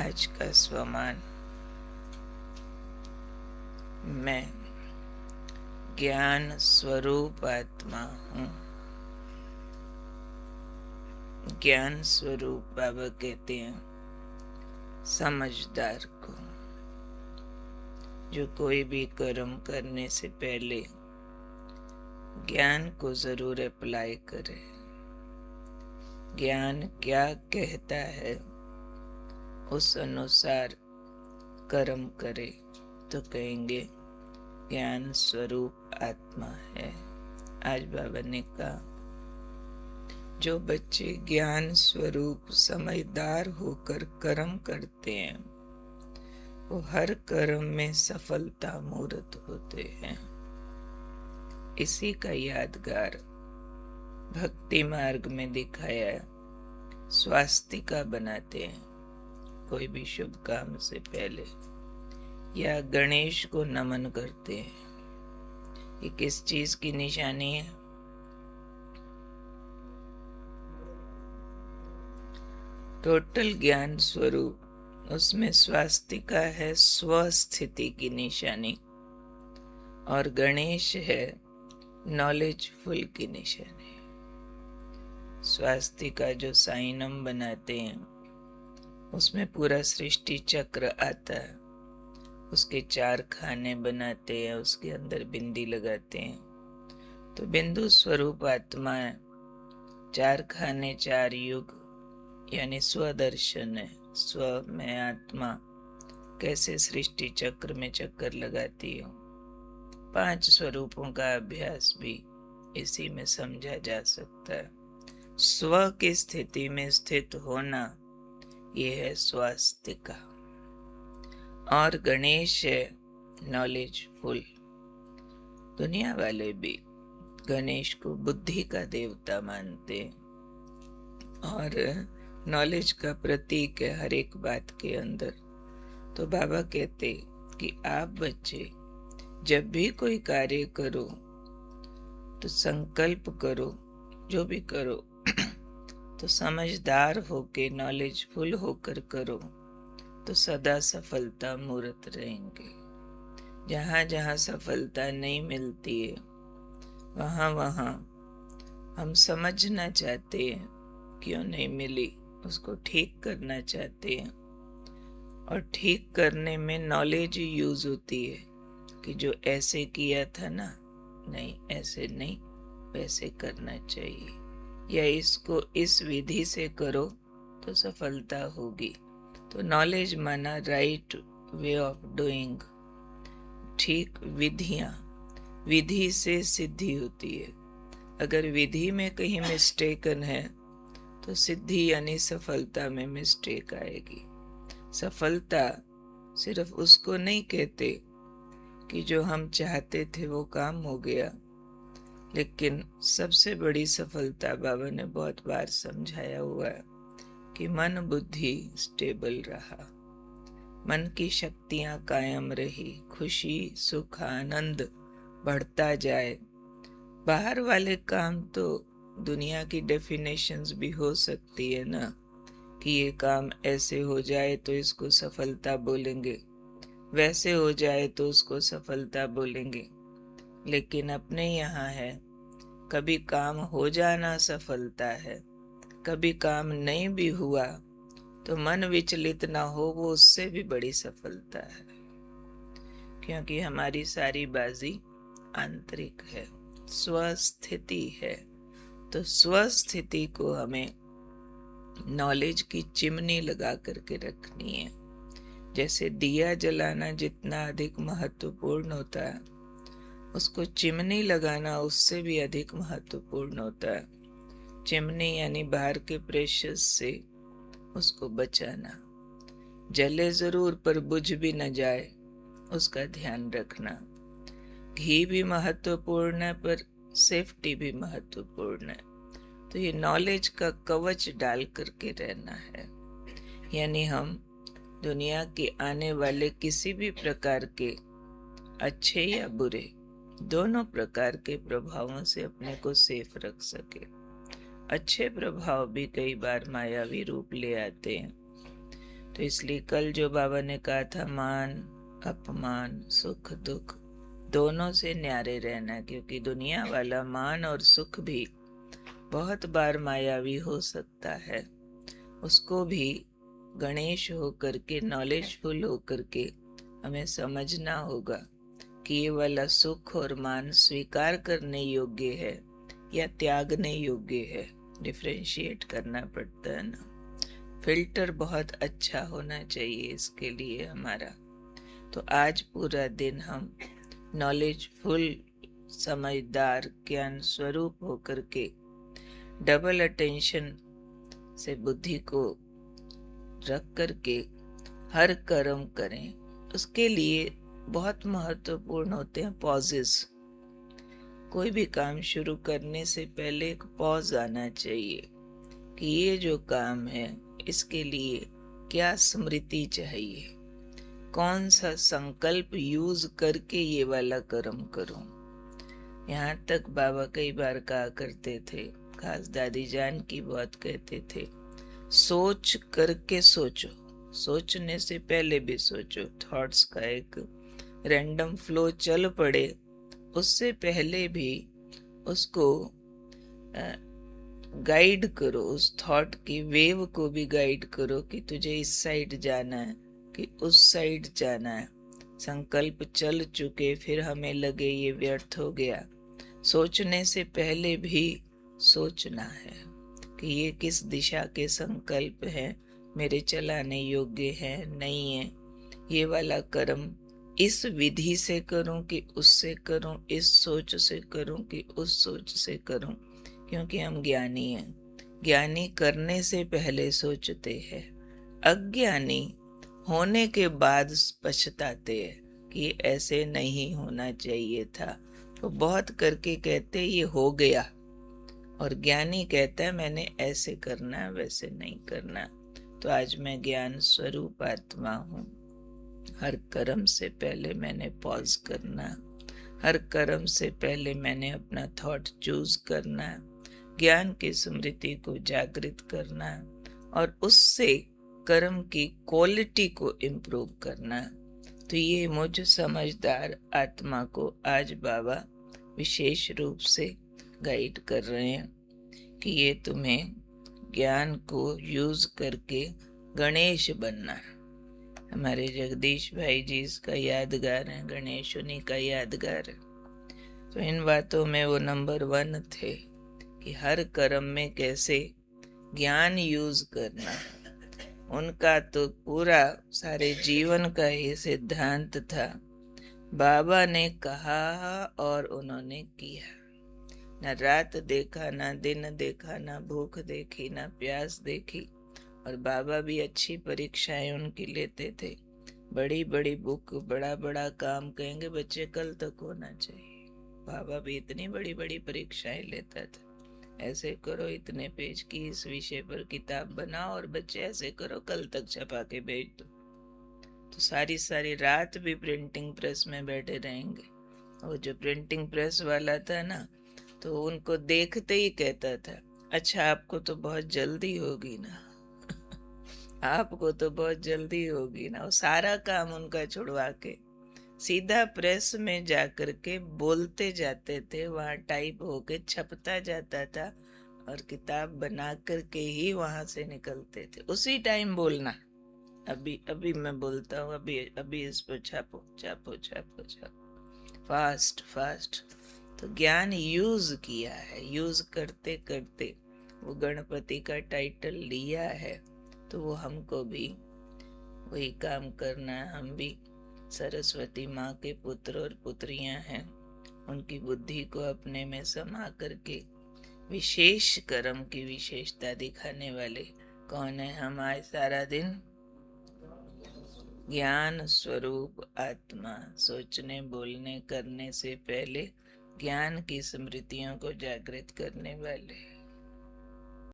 आज का स्वमान। मैं ज्ञान स्वरूप आत्मा हूँ। ज्ञान स्वरूप बाबा कहते हैं समझदार को, जो कोई भी कर्म करने से पहले ज्ञान को जरूर अप्लाई करे। ज्ञान क्या कहता है उस अनुसार कर्म करे तो कहेंगे ज्ञान स्वरूप आत्मा है। आज बाबा ने कहा, जो बच्चे ज्ञान स्वरूप समझदार होकर कर्म करते हैं वो हर कर्म में सफलता मूर्त होते हैं। इसी का यादगार भक्ति मार्ग में दिखाया है। स्वास्तिका बनाते हैं कोई भी शुभ काम से पहले, या गणेश को नमन करते हैं। ये किस चीज की निशानी है? टोटल ज्ञान स्वरूप, उसमें स्वास्तिका है स्वस्थिति की निशानी, और गणेश है नॉलेजफुल की निशानी। स्वास्तिका जो साइनम बनाते हैं उसमें पूरा सृष्टि चक्र आता है, उसके 4 खाने बनाते हैं, उसके अंदर बिंदी लगाते हैं। तो बिंदु स्वरूप आत्मा है। 4 खाने 4 युग यानी स्वदर्शन है। स्व में आत्मा कैसे सृष्टि चक्र में चक्कर लगाती हो। 5 स्वरूपों का अभ्यास भी इसी में समझा जा सकता है। स्व की स्थिति में स्थित होना, ये है स्वास्तिका। और गणेश है नॉलेजफुल। दुनिया वाले भी गणेश को बुद्धि का देवता मानते हैं और नॉलेज का प्रतीक है हर एक बात के अंदर। तो बाबा कहते कि आप बच्चे जब भी कोई कार्य करो तो संकल्प करो, जो भी करो तो समझदार होके नॉलेजफुल होकर करो तो सदा सफलता मूर्त रहेंगे। जहाँ जहाँ सफलता नहीं मिलती है वहाँ वहाँ हम समझना चाहते हैं क्यों नहीं मिली, उसको ठीक करना चाहते हैं। और ठीक करने में नॉलेज यूज होती है कि जो ऐसे किया था ना, नहीं ऐसे नहीं, वैसे करना चाहिए, या इसको इस विधि से करो तो सफलता होगी। तो नॉलेज माना राइट वे ऑफ डूइंग, ठीक विधियां। विधि से सिद्धि होती है। अगर विधि में कहीं मिस्टेकन है तो सिद्धि यानी सफलता में मिस्टेक आएगी। सफलता सिर्फ उसको नहीं कहते कि जो हम चाहते थे वो काम हो गया, लेकिन सबसे बड़ी सफलता बाबा ने बहुत बार समझाया हुआ है कि मन बुद्धि स्टेबल रहा, मन की शक्तियां कायम रही, खुशी सुख आनंद बढ़ता जाए। बाहर वाले काम तो दुनिया की डेफिनेशंस भी हो सकती है ना, कि ये काम ऐसे हो जाए तो इसको सफलता बोलेंगे, वैसे हो जाए तो उसको सफलता बोलेंगे। लेकिन अपने यहाँ है कभी काम हो जाना सफलता है, कभी काम नहीं भी हुआ तो मन विचलित ना हो, वो उससे भी बड़ी सफलता है। क्योंकि हमारी सारी बाजी आंतरिक है, स्वस्थिति है। तो स्वस्थिति को हमें नॉलेज की चिमनी लगा करके रखनी है। जैसे दिया जलाना जितना अधिक महत्वपूर्ण होता है, उसको चिमनी लगाना उससे भी अधिक महत्वपूर्ण होता है। चिमनी यानी बाहर के प्रेशर से उसको बचाना। जले जरूर पर बुझ भी न जाए, उसका ध्यान रखना। घी भी महत्वपूर्ण है पर सेफ्टी भी महत्वपूर्ण है। तो ये नॉलेज का कवच डाल करके रहना है। यानी हम दुनिया के आने वाले किसी भी प्रकार के अच्छे या बुरे, दोनों प्रकार के प्रभावों से अपने को सेफ रख सके। अच्छे प्रभाव भी कई बार मायावी रूप ले आते हैं, तो इसलिए कल जो बाबा ने कहा था, मान अपमान सुख दुख दोनों से न्यारे रहना, क्योंकि दुनिया वाला मान और सुख भी बहुत बार मायावी हो सकता है। उसको भी गणेश होकर के, नॉलेजफुल होकर के हमें समझना होगा कि ये वाला सुख और मान स्वीकार करने योग्य है या त्यागने योग्य है। डिफरेंशिएट करना पड़ता है ना। फिल्टर बहुत अच्छा होना चाहिए इसके लिए हमारा। तो आज पूरा दिन हम नॉलेजफुल, समझदार, ज्ञान स्वरूप होकर के डबल अटेंशन से बुद्धि को रख करके हर कर्म करें। उसके लिए बहुत महत्वपूर्ण होते हैं पॉजेस। कोई भी काम शुरू करने से पहले एक पॉज आना चाहिए कि ये जो काम है इसके लिए क्या स्मृति चाहिए, कौन सा संकल्प यूज करके ये वाला कर्म करूं। यहाँ तक बाबा कई बार कहा करते थे, खास दादी जान की बहुत कहते थे, सोच करके सोचो, सोचने से पहले भी सोचो। थॉट्स का एक रैंडम फ्लो चल पड़े, उससे पहले भी उसको गाइड करो, उस थॉट की वेव को भी गाइड करो कि तुझे इस साइड जाना है कि उस साइड जाना है। संकल्प चल चुके फिर हमें लगे ये व्यर्थ हो गया, सोचने से पहले भी सोचना है कि ये किस दिशा के संकल्प हैं, मेरे चलाने योग्य है नहीं है, ये वाला कर्म इस विधि से करूं कि उससे करूं, इस सोच से करूं कि उस सोच से करूं। क्योंकि हम ज्ञानी हैं, ज्ञानी करने से पहले सोचते हैं, अज्ञानी होने के बाद पछताते हैं कि ये ऐसे नहीं होना चाहिए था। तो बहुत करके कहते ये हो गया, और ज्ञानी कहता है मैंने ऐसे करना वैसे नहीं करना। तो आज मैं ज्ञान स्वरूप आत्मा हूँ। हर कर्म से पहले मैंने पॉज करना, हर कर्म से पहले मैंने अपना थॉट चूज करना, ज्ञान की स्मृति को जागृत करना और उससे कर्म की क्वालिटी को इम्प्रूव करना। तो ये मुझ समझदार आत्मा को आज बाबा विशेष रूप से गाइड कर रहे हैं कि ये तुम्हें ज्ञान को यूज करके गणेश बनना। हमारे जगदीश भाई जी इसका यादगार है, गणेश उन्हीं का यादगार है। तो इन बातों में वो नंबर 1 थे कि हर कर्म में कैसे ज्ञान यूज करना। उनका तो पूरा सारे जीवन का ही सिद्धांत था। बाबा ने कहा और उन्होंने किया। न रात देखा, ना दिन देखा, ना भूख देखी, ना प्यास देखी। और बाबा भी अच्छी परीक्षाएं उनकी लेते थे। बड़ी बड़ी बुक, बड़ा बड़ा काम, कहेंगे बच्चे कल तक होना चाहिए। बाबा भी इतनी बड़ी बड़ी परीक्षाएं लेता था। ऐसे करो, इतने पेज की इस विषय पर किताब बनाओ, और बच्चे ऐसे करो कल तक छपा के भेज दो। तो सारी सारी रात भी प्रिंटिंग प्रेस में बैठे रहेंगे। और जो प्रिंटिंग प्रेस वाला था ना, तो उनको देखते ही कहता था, अच्छा आपको तो बहुत जल्दी होगी ना आपको तो बहुत जल्दी होगी ना। वो सारा काम उनका छुड़वा के सीधा प्रेस में जाकर के बोलते जाते थे, वहाँ टाइप होके छपता जाता था और किताब बना करके ही वहां से निकलते थे। उसी टाइम बोलना, अभी अभी मैं बोलता हूँ, अभी अभी इस पर छापो छापो छापो छापो, फास्ट फास्ट। तो ज्ञान यूज किया है, यूज करते करते वो गणपति का टाइटल लिया है। तो वो हमको भी वही काम करना है। हम भी सरस्वती माँ के पुत्र और पुत्रियां हैं। उनकी बुद्धि को अपने में समा करके विशेष कर्म की विशेषता दिखाने वाले कौन है? हम आज सारा दिन ज्ञान स्वरूप आत्मा, सोचने बोलने करने से पहले ज्ञान की स्मृतियों को जागृत करने वाले।